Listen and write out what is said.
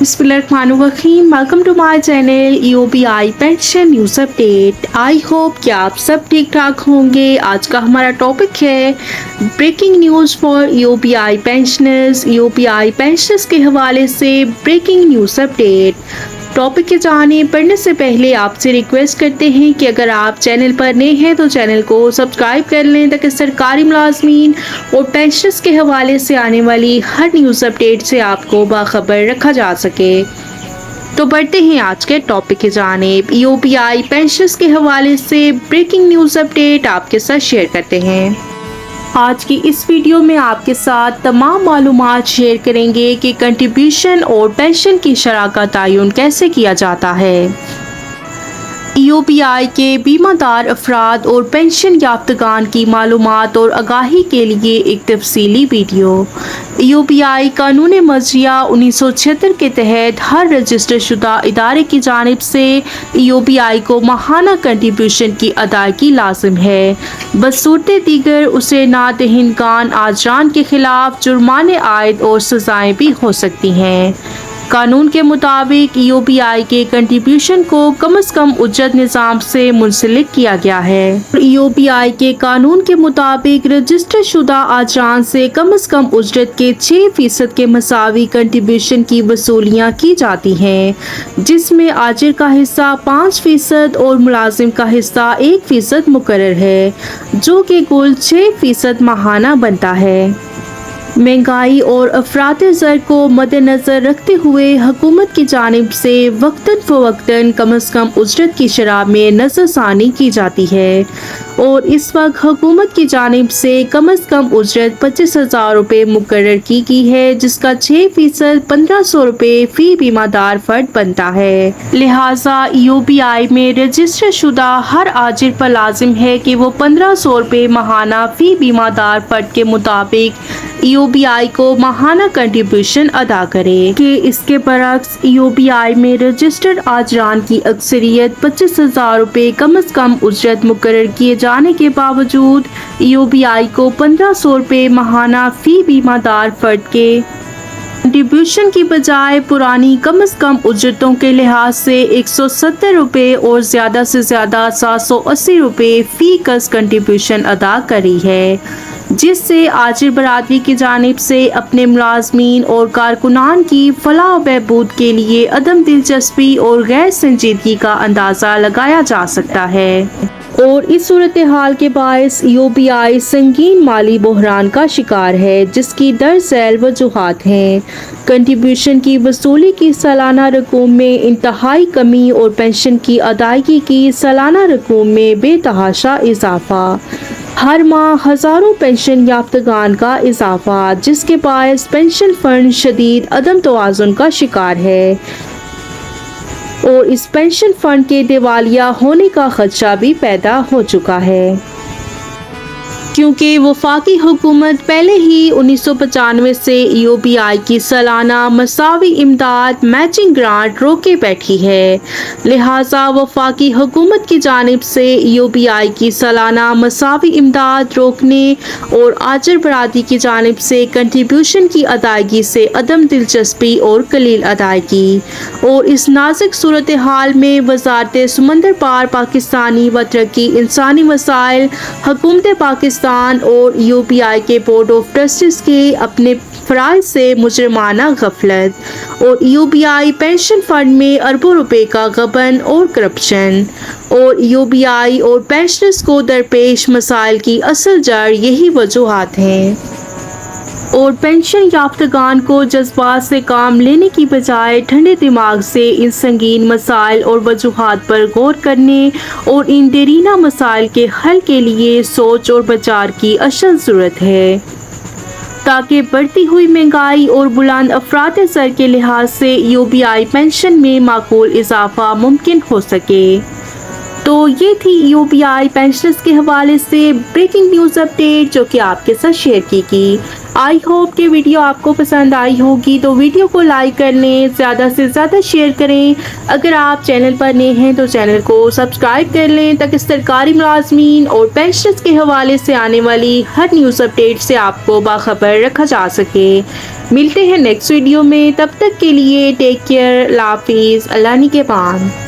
बिस्मिल्लाहिर्रहमानिर्रहीम। Welcome to my channel EOBI pension news update. I hope कि आप सब ठीक ठाक होंगे। आज का हमारा टॉपिक है breaking news for EOBI pensioners. EOBI pensioners के हवाले से ब्रेकिंग न्यूज़ अपडेट। टॉपिक के जाने पढ़ने से पहले आपसे रिक्वेस्ट करते हैं कि अगर आप चैनल पर नए हैं तो चैनल को सब्सक्राइब कर लें ताकि सरकारी मुलाजमीन और पेंशनर्स के हवाले से आने वाली हर न्यूज़ अपडेट से आपको बाखबर रखा जा सके। तो बढ़ते हैं आज के टॉपिक की जानिब। EOBI पेंशनर्स के हवाले से ब्रेकिंग न्यूज़ अपडेट आपके साथ शेयर करते हैं। आज की इस वीडियो में आपके साथ तमाम मालूमात शेयर करेंगे कि कंट्रीब्यूशन और पेंशन की शरह का तयन कैसे किया जाता है। EOBI के बीमादार अफराद और पेंशन याफ्तगान की मालूमात और आगाही के लिए एक तफसीली वीडियो। EOBI कानून मजरिया 1976 के तहत हर रजिस्टर शुदा इदारे की जानिब से EOBI को माहाना कंट्रीब्यूशन की अदायगी लाजिम है। बसूरत दीगर उसे नादहिंदगान आजरान के खिलाफ जुर्माने आयद और सजाएं भी हो सकती हैं। कानून के मुताबिक EOBI के कंट्रीब्यूशन को कम से कम उजरत निज़ाम से मुंसलिक किया गया है। EOBI के कानून के मुताबिक रजिस्टर शुदा आजरान से कम उजरत के 6% के मसावी कंट्रीब्यूशन की वसूलियाँ की जाती हैं, जिसमें आजिर का हिस्सा 5% और मुलाजिम का हिस्सा 1% मुकर्रर है, जो कि कुल 6% माहाना बनता है। महंगाई और अफरात ज़र को मद्देनज़र रखते हुए हुकूमत की जानिब से वक्तन फ़वक्तन कम से कम उजरत की शरह में नज़रसानी की जाती है और इस वक्त हुकूमत की जानिब से कम उजरत 25,000 रुपये मुकर्रर की गई है, जिसका 6% 1,500 रुपये फ़ी बीमादार फ़र्द बनता है। लिहाजा EOBI में रजिस्टर शुदा हर आजिर पर लाजिम है कि वो 1,500 रुपये माहाना फ़ी बीमादार फ़र्द के मुताबिक EOBI को माहाना कंट्रीब्यूशन अदा करे कि इसके बरक्स EOBI में रजिस्टर्ड आजरान की अक्सरियत 25,000 रुपये कम से कम उजरत मुकर्रर किए जाने के बावजूद EOBI को 1,500 रुपये माहाना फ़ी बीमादार फ़र्द के कंट्रीब्यूशन की बजाय पुरानी कम से कम उजरतों के लिहाज से 170 रुपये और ज़्यादा से ज़्यादा 780 रुपये फ़ी कस कंट्रीब्यूशन अदा करी है, जिससे आजिर बरादरी की जानिब से अपने मुलाजमीन और कारकुनान की फलाह बहबूद के लिए अदम दिलचस्पी और गैर संजीदगी का अंदाज़ा लगाया जा सकता है और इस सूरत हाल के बायस EOBI संगीन माली बहरान का शिकार है, जिसकी दरअसल वजूहात हैं। कंट्रीब्यूशन की वसूली की सालाना रकूम में इंतहाई कमी और पेंशन की अदायगी की सालाना रकूम में बेतहाशा इजाफा, हर माह हज़ारों पेंशन याफ्तगान का इजाफा, जिसके बायस पेंशन फंड शदीद अदम तवाज़ुन का शिकार है और इस पेंशन फंड के दिवालिया होने का खदशा भी पैदा हो चुका है, क्योंकि वफाकी हुकूमत पहले ही 1995 से EOBI की सालाना मसावी इमदाद मैचिंग ग्रांट रोके बैठी है। लिहाजा वफाकी हुकूमत की जानिब से EOBI की सालाना मसावी इमदाद रोकने और आजिर बरादरी की जानिब से कंट्रीब्यूशन की अदायगी से अदम दिलचस्पी और कलील अदायगी और इस नाजुक सूरत हाल में वज़ारत समंदर पार पाकिस्तानी व तरक्की इंसानी वसाइल, हुकूमत पाकिस्तान और EOBI के बोर्ड ऑफ ट्रस्टीज के अपने फ़राइज़ से मुजरिमाना गफलत और EOBI पेंशन फंड में अरबों रुपए का गबन और करप्शन और EOBI और पेंशनर्स को दरपेश मसाइल की असल जड़ यही वजूहात हैं और पेंशन याफ्तगान को जज्बात से काम लेने की बजाय ठंडे दिमाग से इन संगीन मसाइल और वजूहात पर गौर करने और इन देरीना मसाइल के हल के लिए सोच और विचार की अशद ज़रूरत है, ताकि बढ़ती हुई महंगाई और बुलंद अफरात ज़र के लिहाज से EOBI पेंशन में माकूल इजाफा मुमकिन हो सके। تو یہ تھی UPI پینشنرز کے حوالے سے بریکنگ نیوز اپڈیٹ جو کہ آپ کے ساتھ شیئر کی گئی۔ آئی ہوپ کہ ویڈیو آپ کو پسند آئی ہوگی، تو ویڈیو کو لائک کر لیں، زیادہ سے زیادہ شیئر کریں۔ اگر آپ چینل پر نئے ہیں تو چینل کو سبسکرائب کر لیں تاکہ سرکاری ملازمین اور پینشنرز کے حوالے سے آنے والی ہر نیوز اپڈیٹ سے آپ کو باخبر رکھا جا سکے۔ ملتے ہیں نیکسٹ ویڈیو میں، تب تک کے لیے ٹیک کیئر، اللہ حافظ، اللہ نگہبان۔